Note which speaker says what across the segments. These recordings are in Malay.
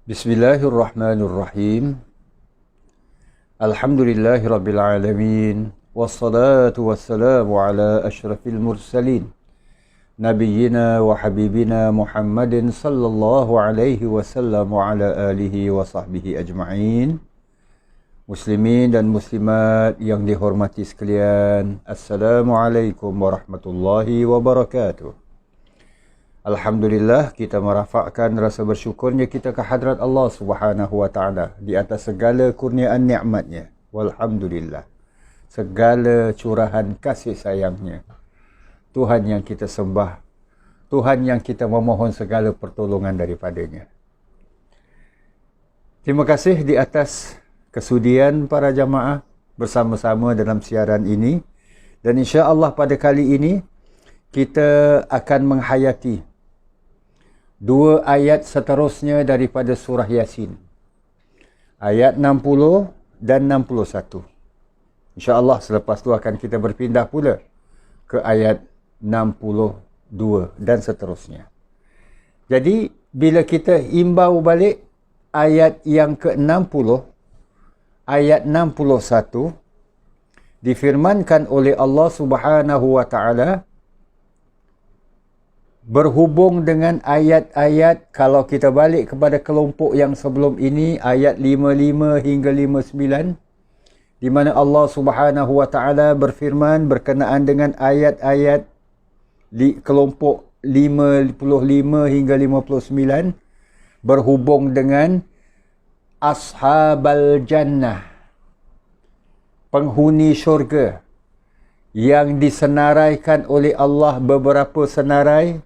Speaker 1: Bismillahirrahmanirrahim. Alhamdulillahirabbil alamin. Wassalatu wassalamu ala asyrafil mursalin. Nabiyyina wa habibina Muhammadin sallallahu alaihi wasallam wa ala alihi wa sahbihi ajma'in. Muslimin dan muslimat yang dihormati sekalian, Assalamualaikum warahmatullahi wabarakatuh. Alhamdulillah, kita merafakkan rasa bersyukurnya kita ke hadrat Allah Subhanahu wa taala di atas segala kurniaan nikmatnya. Walhamdulillah. Segala curahan kasih sayangnya. Tuhan yang kita sembah, Tuhan yang kita memohon segala pertolongan daripadanya. Terima kasih di atas kesudian para jamaah bersama-sama dalam siaran ini, dan insya-Allah pada kali ini kita akan menghayati dua ayat seterusnya daripada surah Yasin. Ayat 60 dan 61. InsyaAllah selepas tu akan kita berpindah pula ke ayat 62 dan seterusnya. Jadi bila kita imbau balik ayat yang ke-60, ayat 61, difirmankan oleh Allah Subhanahu wa taala berhubung dengan ayat-ayat, kalau kita balik kepada kelompok yang sebelum ini, ayat 55 hingga 59, di mana Allah Subhanahu wa taala berfirman berkenaan dengan ayat-ayat di kelompok 55 hingga 59 berhubung dengan ashabal jannah, penghuni syurga, yang disenaraikan oleh Allah beberapa senarai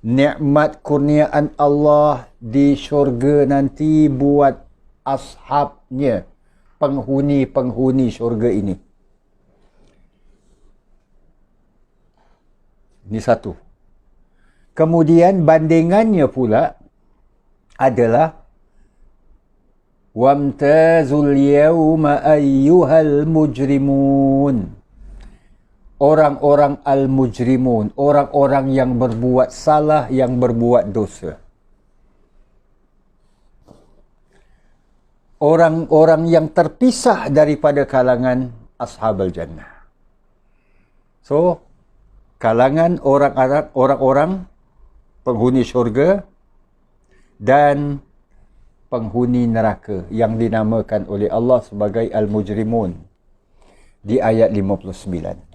Speaker 1: nikmat kurniaan Allah di syurga nanti buat ashabnya, penghuni-penghuni syurga ini. Ini satu. Kemudian bandingannya pula adalah wamtazul yawma ayyuhal mujrimun. Orang-orang al-mujrimun, orang-orang yang berbuat salah, yang berbuat dosa. Orang-orang yang terpisah daripada kalangan ashabal jannah. So, kalangan orang-orang penghuni syurga dan penghuni neraka yang dinamakan oleh Allah sebagai al-mujrimun di ayat 59.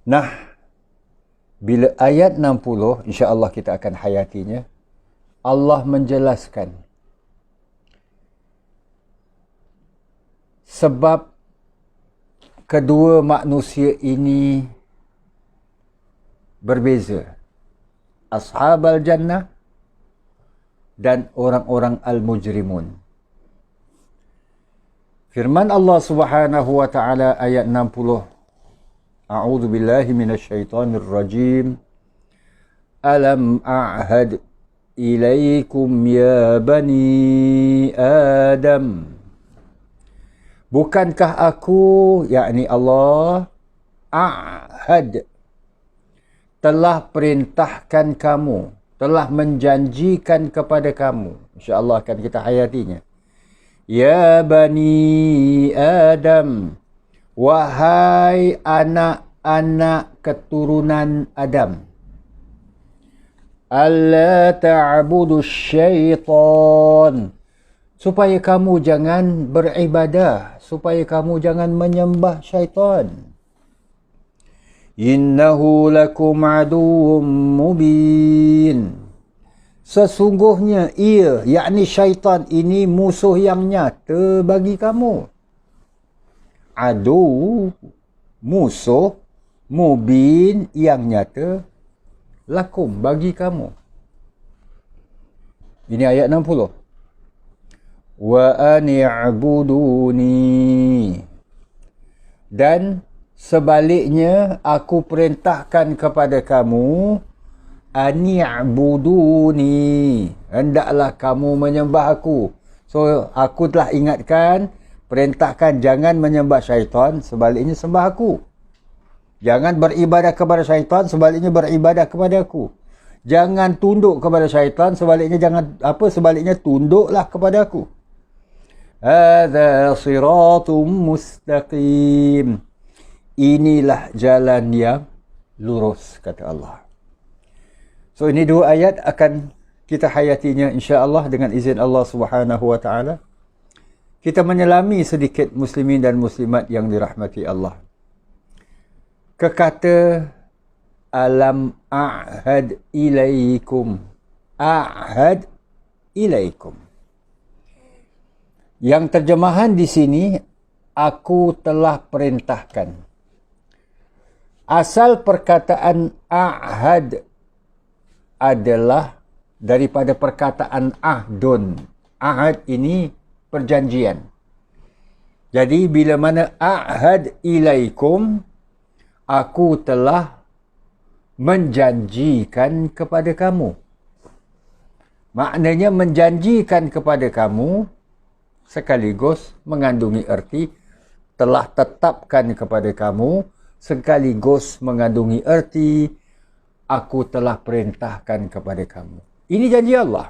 Speaker 1: Nah, bila ayat 60, insya-Allah kita akan hayatinya, Allah menjelaskan sebab kedua manusia ini berbeza. Ashabal jannah dan orang-orang al-mujrimun. Firman Allah Subhanahu wa taala ayat 60, A'udzu billahi minasyaitonir rajim. Alam a'had ilaikum ya bani Adam. Bukankah aku, yakni Allah, a'had, telah perintahkan kamu, telah menjanjikan kepada kamu. InsyaAllah akan kita hayatinya. Ya bani Adam, wahai anak-anak keturunan Adam, alla ta'budu syaitan, supaya kamu jangan beribadah, supaya kamu jangan menyembah syaitan. Innahu lakum aduwwum mubin, sesungguhnya ia, yakni syaitan ini, musuh yang nyata bagi kamu. Adu, musuh, mubin, yang nyata, lakum, bagi kamu. Ini ayat 60. Wa ani'buduni, dan sebaliknya aku perintahkan kepada kamu, ani'buduni, hendaklah kamu menyembah aku. So, aku telah ingatkan, perintahkan jangan menyembah syaitan, sebaliknya sembah aku. Jangan beribadah kepada syaitan, sebaliknya beribadah kepada aku. Jangan tunduk kepada syaitan, sebaliknya tunduklah kepada aku. Hadza siratum mustaqim. Inilah jalan yang lurus, kata Allah. So ini dua ayat akan kita hayatinya insya-Allah dengan izin Allah Subhanahu wa taala. Kita menyelami sedikit muslimin dan muslimat yang dirahmati Allah. Kekata alam a'had ilaikum. A'had ilaikum. Yang terjemahan di sini, aku telah perintahkan. Asal perkataan a'had adalah daripada perkataan ahdun. Ahad ini perjanjian. Jadi bila mana a'had ilaikum, aku telah menjanjikan kepada kamu. Maknanya menjanjikan kepada kamu sekaligus mengandungi erti telah tetapkan kepada kamu, sekaligus mengandungi erti aku telah perintahkan kepada kamu. Ini janji Allah.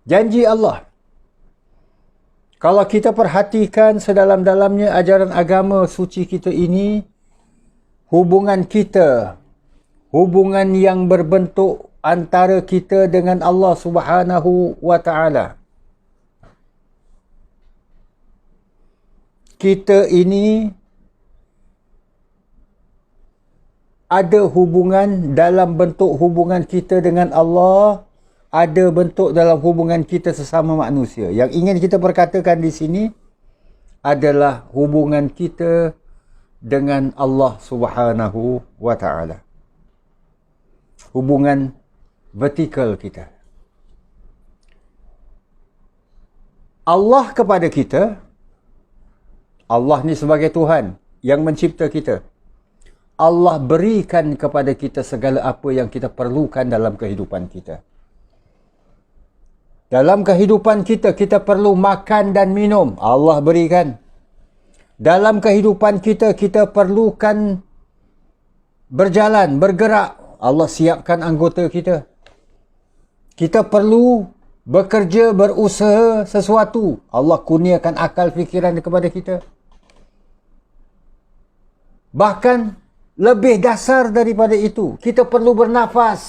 Speaker 1: Janji Allah. Kalau kita perhatikan sedalam-dalamnya ajaran agama suci kita ini, hubungan kita, hubungan yang berbentuk antara kita dengan Allah Subhanahu wa taala. Kita ini ada hubungan dalam bentuk hubungan kita dengan Allah, ada bentuk dalam hubungan kita sesama manusia. Yang ingin kita perkatakan di sini adalah hubungan kita dengan Allah Subhanahu wa taala. Hubungan vertikal kita. Allah kepada kita, Allah ni sebagai Tuhan yang mencipta kita. Allah berikan kepada kita segala apa yang kita perlukan dalam kehidupan kita. Dalam kehidupan kita, kita perlu makan dan minum. Allah berikan. Dalam kehidupan kita, kita perlukan berjalan, bergerak. Allah siapkan anggota kita. Kita perlu bekerja, berusaha sesuatu. Allah kurniakan akal fikiran kepada kita. Bahkan lebih dasar daripada itu, kita perlu bernafas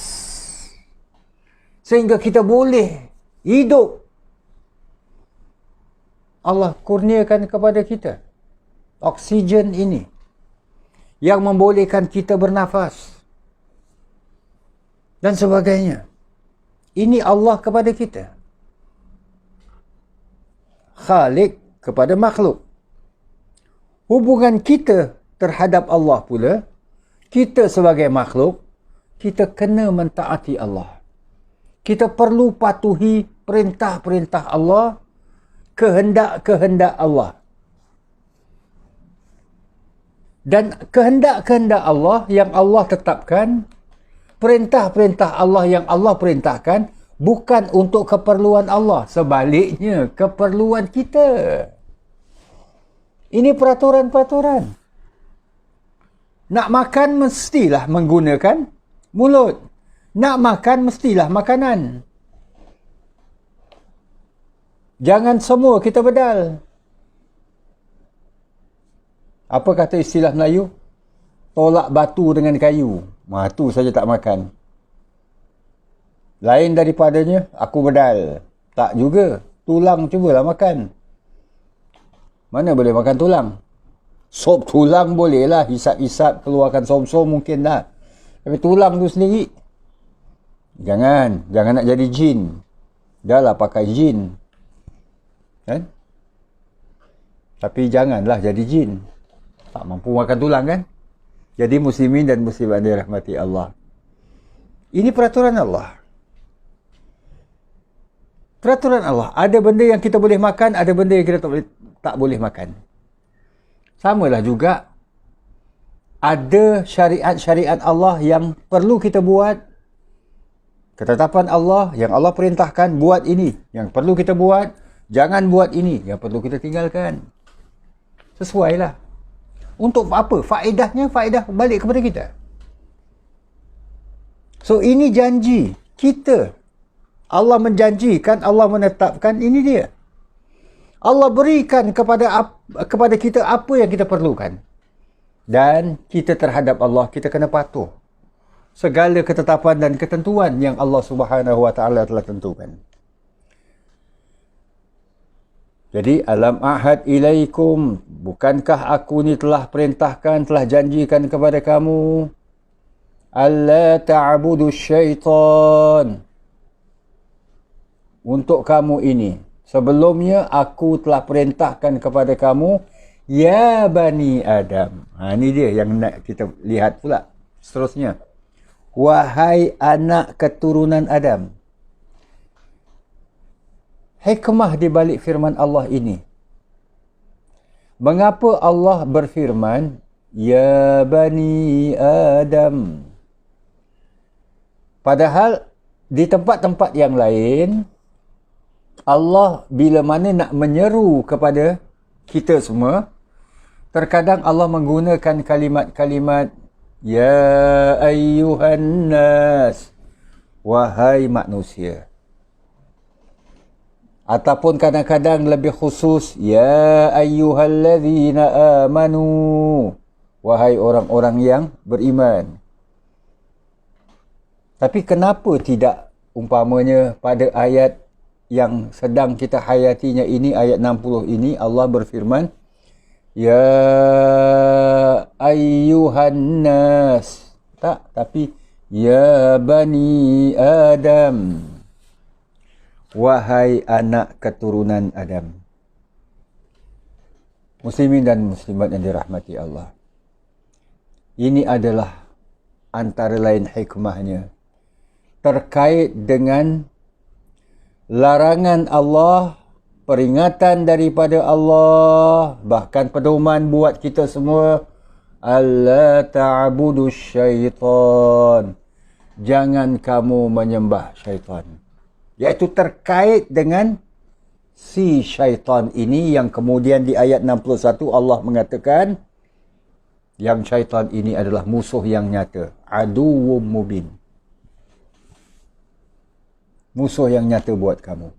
Speaker 1: sehingga kita boleh hidup. Allah kurniakan kepada kita oksigen ini yang membolehkan kita bernafas dan sebagainya. Ini Allah kepada kita. Khalik kepada makhluk. Hubungan kita terhadap Allah pula, kita sebagai makhluk, kita kena mentaati Allah. Kita perlu patuhi perintah-perintah Allah, kehendak-kehendak Allah. Dan kehendak-kehendak Allah yang Allah tetapkan, perintah-perintah Allah yang Allah perintahkan, bukan untuk keperluan Allah. Sebaliknya, keperluan kita. Ini peraturan-peraturan. Nak makan mestilah menggunakan mulut. Nak makan mestilah makanan. Jangan semua kita bedal. Apa kata istilah Melayu? Tolak batu dengan kayu. Itu saja tak makan. Lain daripadanya, aku bedal. Tak juga. Tulang cubalah makan. Mana boleh makan tulang? Sop tulang boleh lah. Hisap-hisap, keluarkan som-som mungkin lah. Tapi tulang tu sendiri, jangan nak jadi jin. Dah lah pakai jin. Kan? Tapi janganlah jadi jin. Tak mampu makan tulang kan? Jadi muslimin dan muslimat dirahmati Allah. Ini peraturan Allah. Peraturan Allah. Ada benda yang kita boleh makan, ada benda yang kita tak boleh makan. Samalah juga, ada syariat-syariat Allah yang perlu kita buat. Ketetapan Allah yang Allah perintahkan, buat ini. Yang perlu kita buat, jangan buat ini. Yang perlu kita tinggalkan. Sesuailah. Untuk apa? Faedahnya, faedah balik kepada kita. So ini janji kita. Allah menjanjikan, Allah menetapkan, ini dia. Allah berikan kepada kita apa yang kita perlukan. Dan kita terhadap Allah, kita kena patuh. Segala ketetapan dan ketentuan yang Allah Subhanahu Wa Taala telah tentukan. Jadi, alam ahad ilaikum, bukankah aku ni telah perintahkan, telah janjikan kepada kamu, alla ta'budu syaitan. Untuk kamu ini, sebelumnya aku telah perintahkan kepada kamu, ya Bani Adam. Ini dia yang nak kita lihat pula seterusnya. Wahai anak keturunan Adam. Hikmah di balik firman Allah ini. Mengapa Allah berfirman, ya Bani Adam? Padahal di tempat-tempat yang lain, Allah bila mana nak menyeru kepada kita semua, terkadang Allah menggunakan kalimat-kalimat, ya ayyuhan nas, wahai manusia. Ataupun kadang-kadang lebih khusus, ya ayyuhalladzina amanu, wahai orang-orang yang beriman. Tapi kenapa tidak umpamanya pada ayat yang sedang kita hayatinya ini, ayat 60 ini, Allah berfirman, ya ayyuhan nas. Tak, tapi ya Bani Adam, wahai anak keturunan Adam. Muslimin dan muslimat yang dirahmati Allah. Ini adalah antara lain hikmahnya terkait dengan larangan Allah, peringatan daripada Allah, bahkan pedoman buat kita semua, alla ta'budu syaitan. Jangan kamu menyembah syaitan. Iaitu terkait dengan si syaitan ini yang kemudian di ayat 61 Allah mengatakan yang syaitan ini adalah musuh yang nyata. Aduwwum mubin. Musuh yang nyata buat kamu.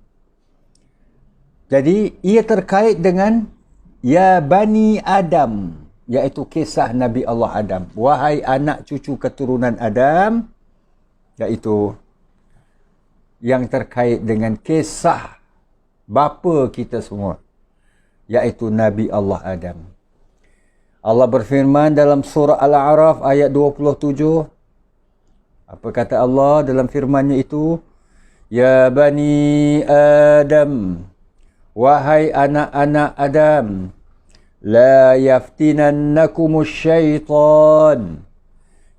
Speaker 1: Jadi ia terkait dengan ya Bani Adam, iaitu kisah Nabi Allah Adam. Wahai anak cucu keturunan Adam, iaitu yang terkait dengan kisah bapa kita semua, iaitu Nabi Allah Adam. Allah berfirman dalam surah Al-A'raf ayat 27. Apa kata Allah dalam firman-Nya itu? Ya Bani Adam, wahai anak-anak Adam, la yaftinannakumus syaitan.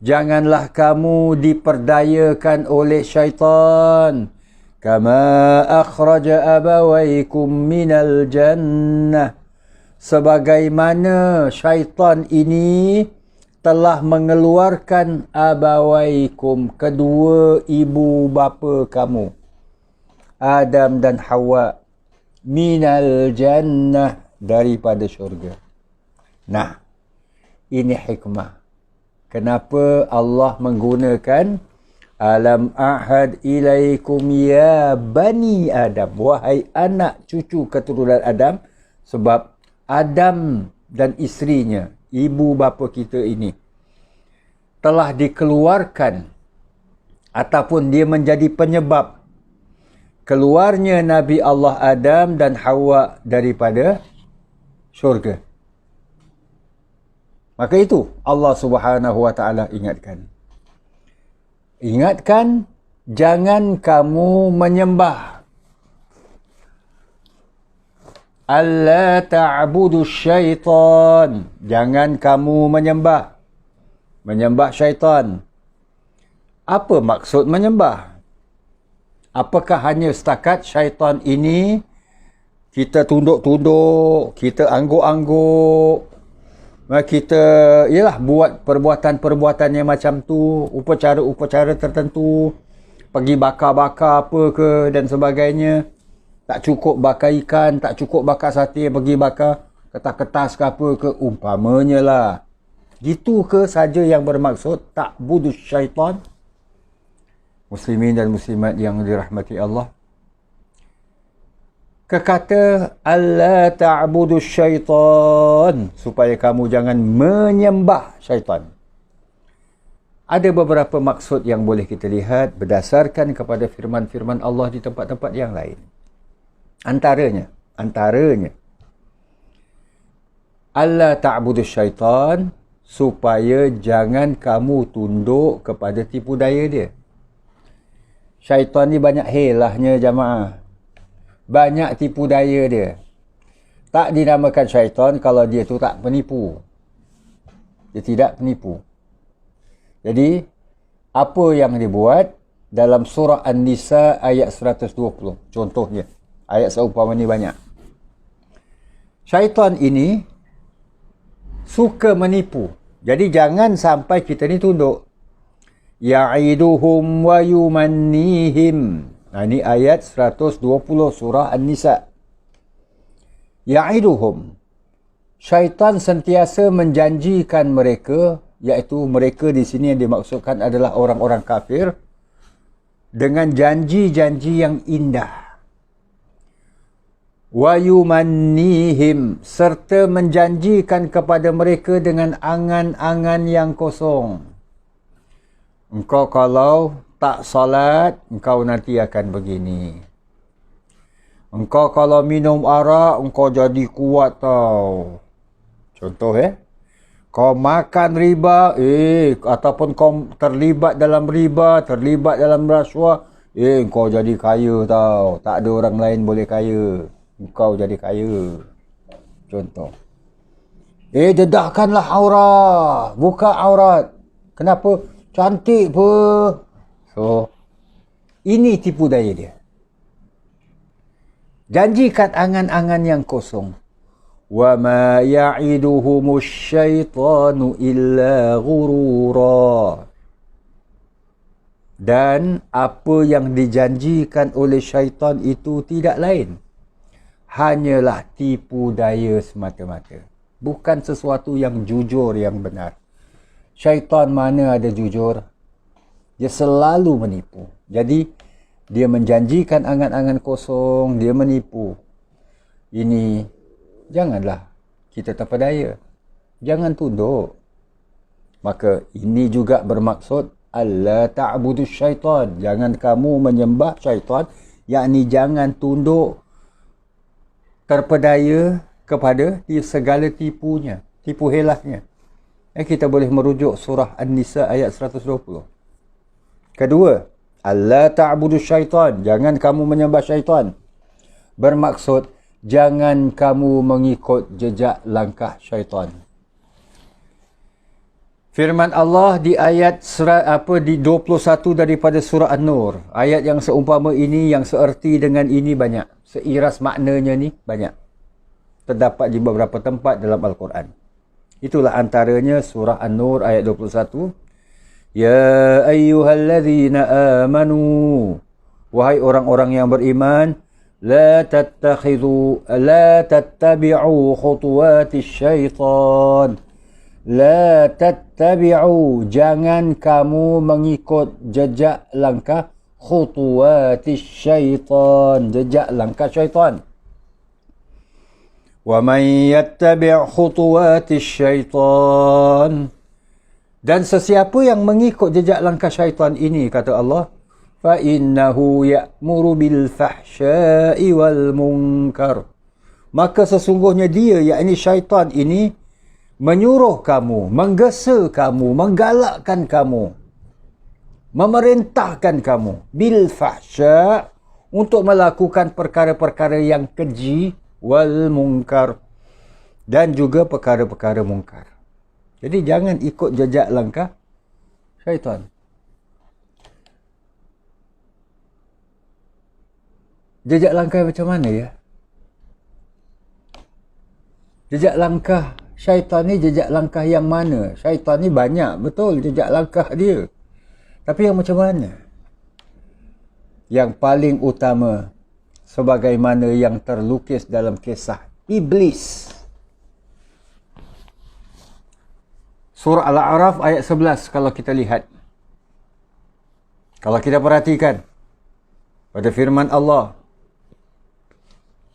Speaker 1: Janganlah kamu diperdayakan oleh syaitan. Kama akhraja abawaikum minal jannah. Sebagaimana syaitan ini telah mengeluarkan abawaikum, kedua ibu bapa kamu, Adam dan Hawa, minal jannah, daripada syurga. Nah, ini hikmah. Kenapa Allah menggunakan alam ahad ilaikum ya Bani Adam, wahai anak cucu keturunan Adam, sebab Adam dan isterinya, ibu bapa kita ini, telah dikeluarkan ataupun dia menjadi penyebab keluarnya Nabi Allah Adam dan Hawa daripada syurga. Maka itu Allah Subhanahu Wa Taala ingatkan. Ingatkan, jangan kamu menyembah. Alla ta'budu syaitan. Jangan kamu menyembah. Menyembah syaitan. Apa maksud menyembah? Apakah hanya setakat syaitan ini kita tunduk-tunduk, kita angguk-angguk, kita buat perbuatan-perbuatan yang macam tu, upacara-upacara tertentu, pergi bakar-bakar apa ke dan sebagainya. Tak cukup bakar ikan, tak cukup bakar sate, pergi bakar kertas-kertas ke apa ke, umpamanya lah. Gitu ke saja yang bermaksud ta'budus syaitan? muslimin dan muslimat yang dirahmati Allah. Kekata alla ta'budu syaitan, supaya kamu jangan menyembah syaitan. Ada beberapa maksud yang boleh kita lihat berdasarkan kepada firman-firman Allah di tempat-tempat yang lain. Antaranya alla ta'budu syaitan, supaya jangan kamu tunduk kepada tipu daya dia. Syaitan ni banyak helahnya jamaah. Banyak tipu daya dia. Tak dinamakan syaitan kalau dia tu tak penipu. Dia tidak penipu. Jadi, apa yang dia buat dalam surah An-Nisa ayat 120. Contohnya, ayat seumpama ni banyak. Syaitan ini suka menipu. Jadi, jangan sampai kita ni tunduk. Ya'iduhum wa yumannihim. Ini ayat 120 surah An-Nisa. Ya'iduhum. Syaitan sentiasa menjanjikan mereka, iaitu mereka di sini yang dimaksudkan adalah orang-orang kafir, dengan janji-janji yang indah. Wa yumannihim, serta menjanjikan kepada mereka dengan angan-angan yang kosong. Engkau kalau tak salat, engkau nanti akan begini. Engkau kalau minum arak, engkau jadi kuat tau. Contoh kau makan riba, ataupun kau terlibat dalam riba, terlibat dalam rasuah, engkau jadi kaya tau. Tak ada orang lain boleh kaya. Engkau jadi kaya. Contoh. Dedahkanlah aurat. Buka aurat. Kenapa? Cantik apa? So, ini tipu daya dia. Janjikan angan-angan yang kosong. Wa ma ya'iduhumus syaitanu illa ghurura. Dan apa yang dijanjikan oleh syaitan itu tidak lain, hanyalah tipu daya semata-mata. Bukan sesuatu yang jujur, yang benar. Syaitan mana ada jujur? Dia selalu menipu. Jadi, dia menjanjikan angan-angan kosong, dia menipu. Ini, janganlah kita terpedaya. Jangan tunduk. Maka, ini juga bermaksud, alla ta'budu syaitan. Jangan kamu menyembah syaitan, yakni jangan tunduk, terpedaya kepada segala tipunya, tipu helahnya. Kita boleh merujuk surah An-Nisa ayat 120. Kedua, alla ta'budu syaitan. Jangan kamu menyembah syaitan. Bermaksud, jangan kamu mengikut jejak langkah syaitan. Firman Allah di ayat di 21 daripada surah An-Nur. Ayat yang seumpama ini, yang seerti dengan ini banyak. Seiras maknanya ni banyak. Terdapat di beberapa tempat dalam Al-Quran. Itulah antaranya surah An-Nur ayat 21. Ya ayyuhalladzina amanu, wahai orang-orang yang beriman, la tattabi'u khutuwatis syaitan. La tattabi'u, jangan kamu mengikut jejak langkah khutuwatis syaitan, jejak langkah syaitan. Wa man yattabi' khutuwatis syaitan, dan sesiapa yang mengikut jejak langkah syaitan ini, kata Allah, fa innahu ya'muru bil fahsya'i wal munkar, maka sesungguhnya dia, yakni syaitan ini, menyuruh kamu, menggesa kamu, menggalakkan kamu, memerintahkan kamu bil fahsya', untuk melakukan perkara-perkara yang keji, wal munkar, dan juga perkara-perkara mungkar. Jadi jangan ikut jejak langkah syaitan. Jejak langkah macam mana ya? Jejak langkah syaitan ni jejak langkah yang mana? Syaitan ni banyak, betul jejak langkah dia. Tapi yang macam mana? Yang paling utama, sebagaimana yang terlukis dalam kisah Iblis. Surah Al-A'raf ayat 11 kalau kita lihat. Kalau kita perhatikan pada firman Allah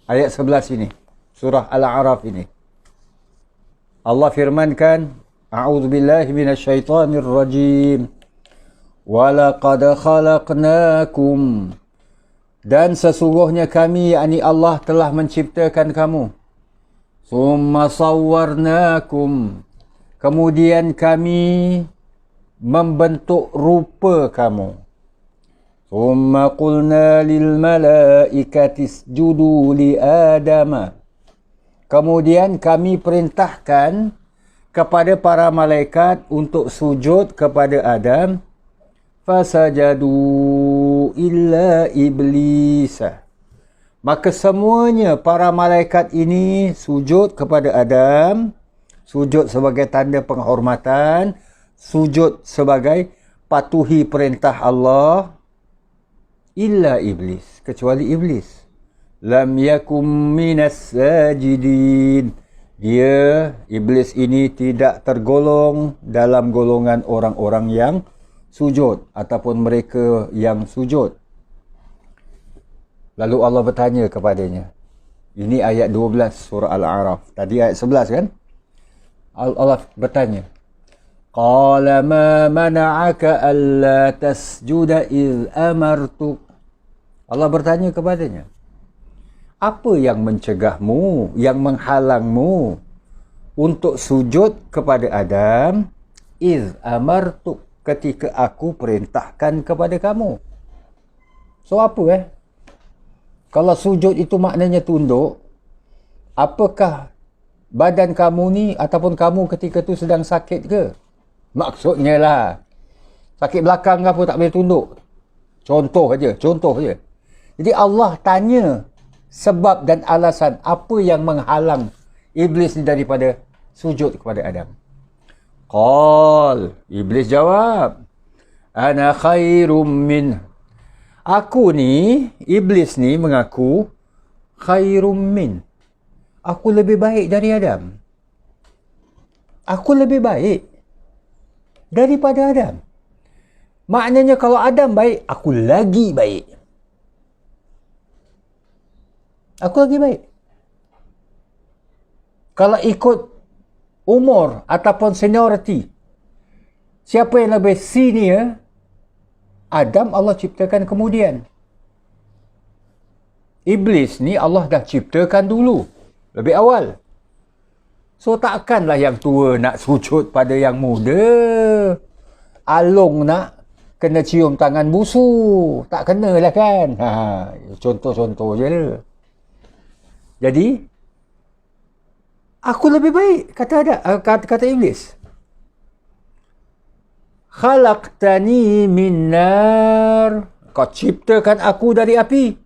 Speaker 1: ayat 11 ini, surah Al-A'raf ini, Allah firmankan, A'udzubillahi minasyaitonir rajim. Walaqad khalaqnakum, dan sesungguhnya kami, yakni Allah, telah menciptakan kamu. Summa sawwarnakum, kemudian kami membentuk rupa kamu. Summa qulna lil malaikati isjudu li Adama, kemudian kami perintahkan kepada para malaikat untuk sujud kepada Adam. Fasajadu illa iblis, maka semuanya para malaikat ini sujud kepada Adam, sujud sebagai tanda penghormatan, sujud sebagai patuhi perintah Allah, illa iblis, kecuali iblis. Lam yakum minas sajidin, dia, iblis ini, tidak tergolong dalam golongan orang-orang yang sujud ataupun mereka yang sujud. Lalu Allah bertanya kepadanya. Ini ayat 12 surah Al-A'raf. Tadi ayat 11 kan? Allah bertanya. Qala ma mana'aka alla tasjuda iz amartuk. Allah bertanya kepadanya. Apa yang mencegahmu, yang menghalangmu untuk sujud kepada Adam? Iz amartuk, ketika aku perintahkan kepada kamu. So apa Kalau sujud itu maknanya tunduk, apakah badan kamu ni ataupun kamu ketika tu sedang sakit ke? Maksudnya lah, sakit belakang ke apa tak boleh tunduk. Contoh saja. Jadi Allah tanya sebab dan alasan apa yang menghalang iblis ni daripada sujud kepada Adam. Qal, iblis jawab, ana khairum min. Aku ni, iblis ni mengaku, khairum min. Aku lebih baik dari Adam. Aku lebih baik daripada Adam. Maknanya kalau Adam baik, aku lagi baik. Aku lagi baik. Kalau ikut umur ataupun seniority, siapa yang lebih senior? Adam Allah ciptakan kemudian. Iblis ni Allah dah ciptakan dulu, lebih awal. So takkanlah yang tua nak sujud pada yang muda. Alung nak kena cium tangan busu. Tak kenalah kan. Contoh-contoh je lah. Jadi, aku lebih baik, kata iblis. Khalaqtani min nar, kau ciptakan aku dari api.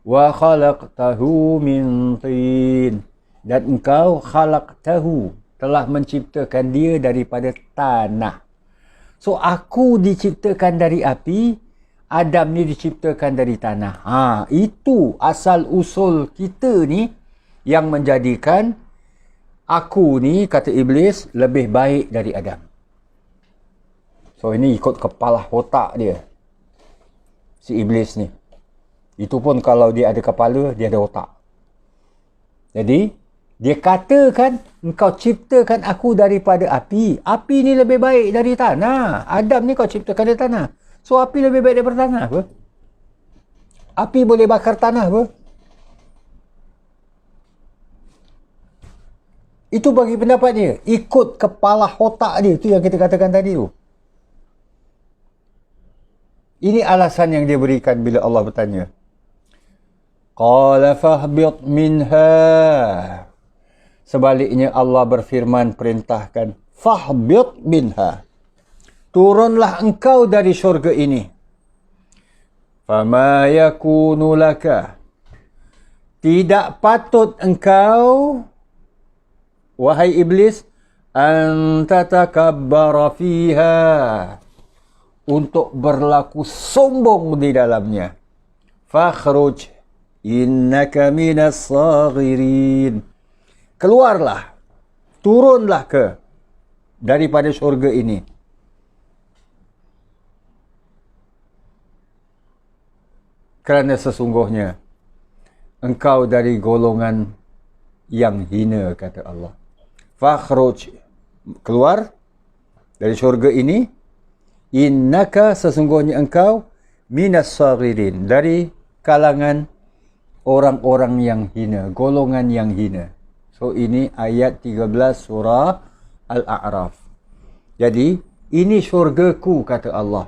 Speaker 1: Wa khalaqtahu min tin, dan engkau khalaqtahu, telah menciptakan dia daripada tanah. So aku diciptakan dari api, Adam ni diciptakan dari tanah. Itu asal usul kita ni yang menjadikan aku ni, kata iblis, lebih baik dari Adam. So ini ikut kepala otak dia, si iblis ni. Itu pun kalau dia ada kepala, dia ada otak. Jadi dia katakan, engkau ciptakan aku daripada api. Api ni lebih baik dari tanah. Adam ni kau ciptakan dari tanah. So api lebih baik daripada tanah apa? Api boleh bakar tanah apa? Itu bagi pendapat dia. Ikut kepala otak dia. Itu yang kita katakan tadi tu. Ini alasan yang dia berikan bila Allah bertanya. Qala fahbit minha. Sebaliknya Allah berfirman, perintahkan, fahbit minha. Turunlah engkau dari syurga ini. Fama yakunu laka. Tidak patut engkau, wahai iblis, an tatakabbara fiha, untuk berlaku sombong di dalamnya. Fakhruj innaka minas saghirin. Keluarlah, turunlah daripada syurga ini. kerana sesungguhnya engkau dari golongan yang hina, kata Allah. Fakhruj, keluar dari syurga ini. Innaka, sesungguhnya engkau, minas saghirin, dari kalangan orang-orang yang hina, golongan yang hina. So ini ayat 13 surah Al-A'raf. Jadi ini syurgaku, kata Allah,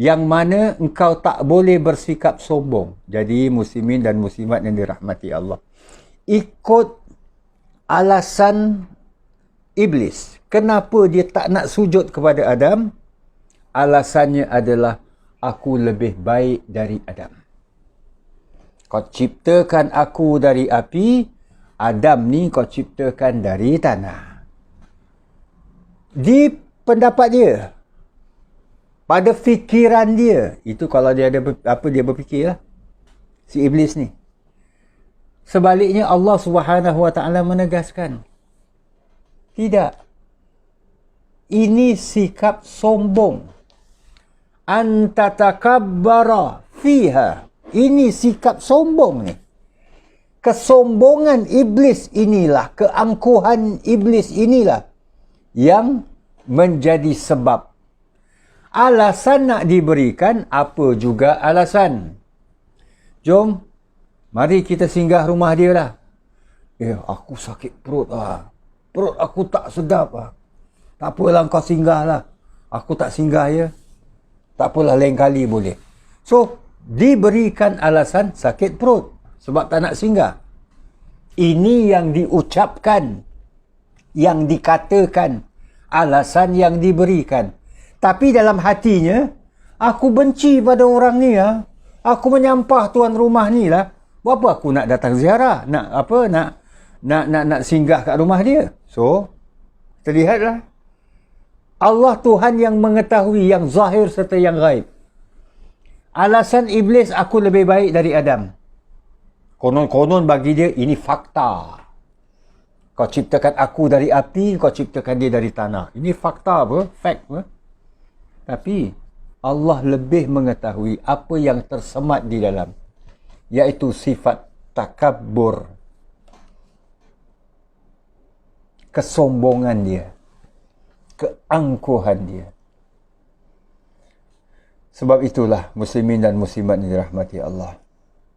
Speaker 1: yang mana engkau tak boleh bersikap sombong. Jadi muslimin dan muslimat yang dirahmati Allah, ikut alasan iblis. Kenapa dia tak nak sujud kepada Adam? Alasannya adalah, aku lebih baik dari Adam. Kau ciptakan aku dari api, Adam ni kau ciptakan dari tanah. Di pendapat dia, pada fikiran dia, itu kalau dia ada apa dia berfikir lah, si iblis ni. Sebaliknya Allah Subhanahu Wa Taala menegaskan, tidak. Ini sikap sombong. Anta takabbara fiha. Ini sikap sombong ni. Kesombongan iblis inilah, keangkuhan iblis inilah yang menjadi sebab. Alasan nak diberikan, apa juga alasan. Jom, mari kita singgah rumah dia lah. Aku sakit perut lah. Perut aku tak sedap lah. Tak apalah, kau singgah lah. Aku tak singgah ya. Tak apalah, lain kali boleh. So, diberikan alasan sakit perut sebab tak nak singgah. Ini yang diucapkan, yang dikatakan, alasan yang diberikan. Tapi dalam hatinya, aku benci pada orang ni lah. Aku menyampah tuan rumah ni lah. Buat apa aku nak datang ziarah? Nak singgah kat rumah dia? So, terlihatlah. Allah Tuhan yang mengetahui yang zahir serta yang gaib. Alasan iblis, aku lebih baik dari Adam. Konon-konon bagi dia ini fakta. Kau ciptakan aku dari api, kau ciptakan dia dari tanah. Ini fakta apa? Fact apa? Tapi Allah lebih mengetahui apa yang tersemat di dalam, iaitu sifat takabbur, kesombongan dia, keangkuhan dia. Sebab itulah muslimin dan muslimat yang dirahmati Allah,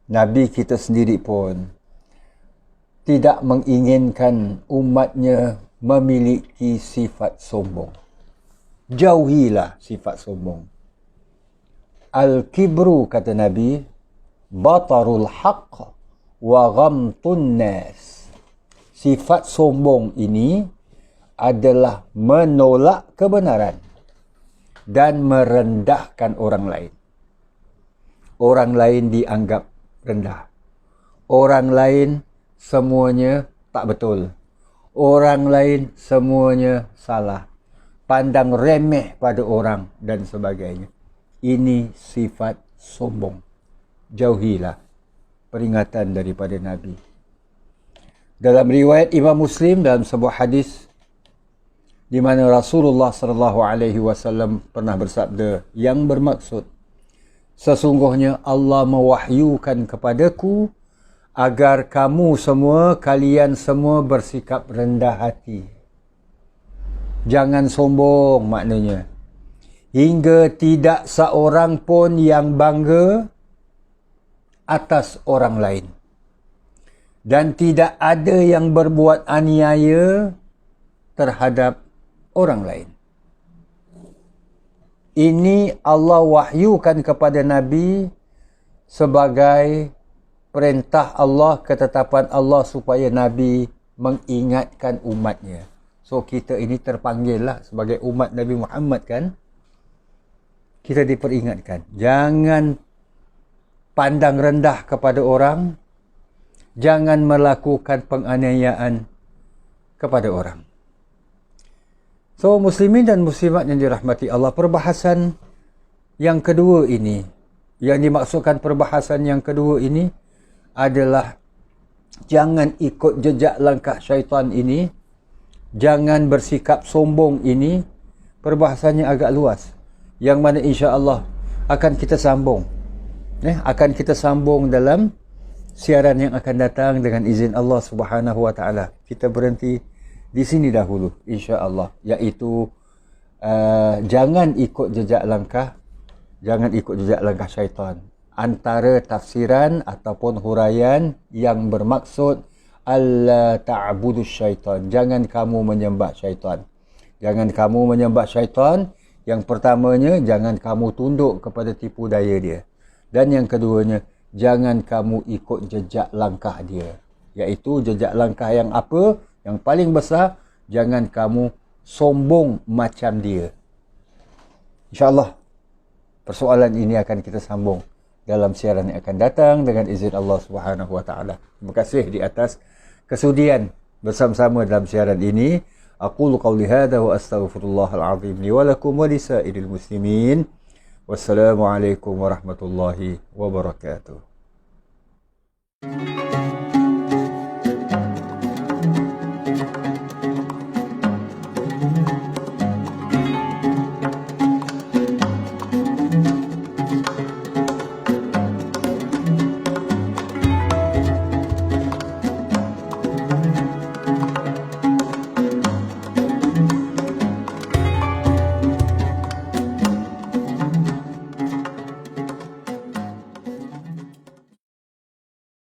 Speaker 1: Nabi kita sendiri pun tidak menginginkan umatnya memiliki sifat sombong. Jauhilah sifat sombong. Al-kibru, kata Nabi, batarul haqq wa ghamtun nas. Sifat sombong ini adalah menolak kebenaran dan merendahkan orang lain. Orang lain dianggap rendah. Orang lain semuanya tak betul. Orang lain semuanya salah. Pandang remeh pada orang dan sebagainya. Ini sifat sombong. Jauhilah. Peringatan daripada Nabi. Dalam riwayat Imam Muslim, dalam sebuah hadis di mana Rasulullah SAW pernah bersabda yang bermaksud, sesungguhnya Allah mewahyukan kepadaku agar kalian semua bersikap rendah hati. Jangan sombong, maknanya. Hingga tidak seorang pun yang bangga atas orang lain. Dan tidak ada yang berbuat aniaya terhadap orang lain. Ini Allah wahyukan kepada Nabi sebagai perintah Allah, ketetapan Allah supaya Nabi mengingatkan umatnya. So kita ini terpanggil lah sebagai umat Nabi Muhammad kan. Kita diperingatkan. Jangan pandang rendah kepada orang. Jangan melakukan penganiayaan kepada orang. So muslimin dan muslimat yang dirahmati Allah, perbahasan yang kedua ini, yang dimaksudkan perbahasan yang kedua ini adalah jangan ikut jejak langkah syaitan ini, jangan bersikap sombong ini. Perbahasannya agak luas, yang mana insya Allah akan kita sambung Akan kita sambung dalam siaran yang akan datang dengan izin Allah Subhanahu Wa Taala. Kita berhenti di sini dahulu, insya-Allah, iaitu jangan ikut jejak langkah syaitan. Antara tafsiran ataupun huraian yang bermaksud alla ta'budu syaitan. Jangan kamu menyembah syaitan. Jangan kamu menyembah syaitan. Yang pertamanya, jangan kamu tunduk kepada tipu daya dia. Dan yang keduanya, jangan kamu ikut jejak langkah dia. Iaitu jejak langkah yang apa? Yang paling besar, jangan kamu sombong macam dia. InsyaAllah, persoalan ini akan kita sambung dalam siaran yang akan datang dengan izin Allah Subhanahu Wa Taala. Terima kasih di atas kesudian bersama-sama dalam siaran ini. Aqulu qawli hadha wa astaghfirullahal azim li wa lakum wa lisairil muslimin. Wassalamualaikum warahmatullahi wabarakatuh.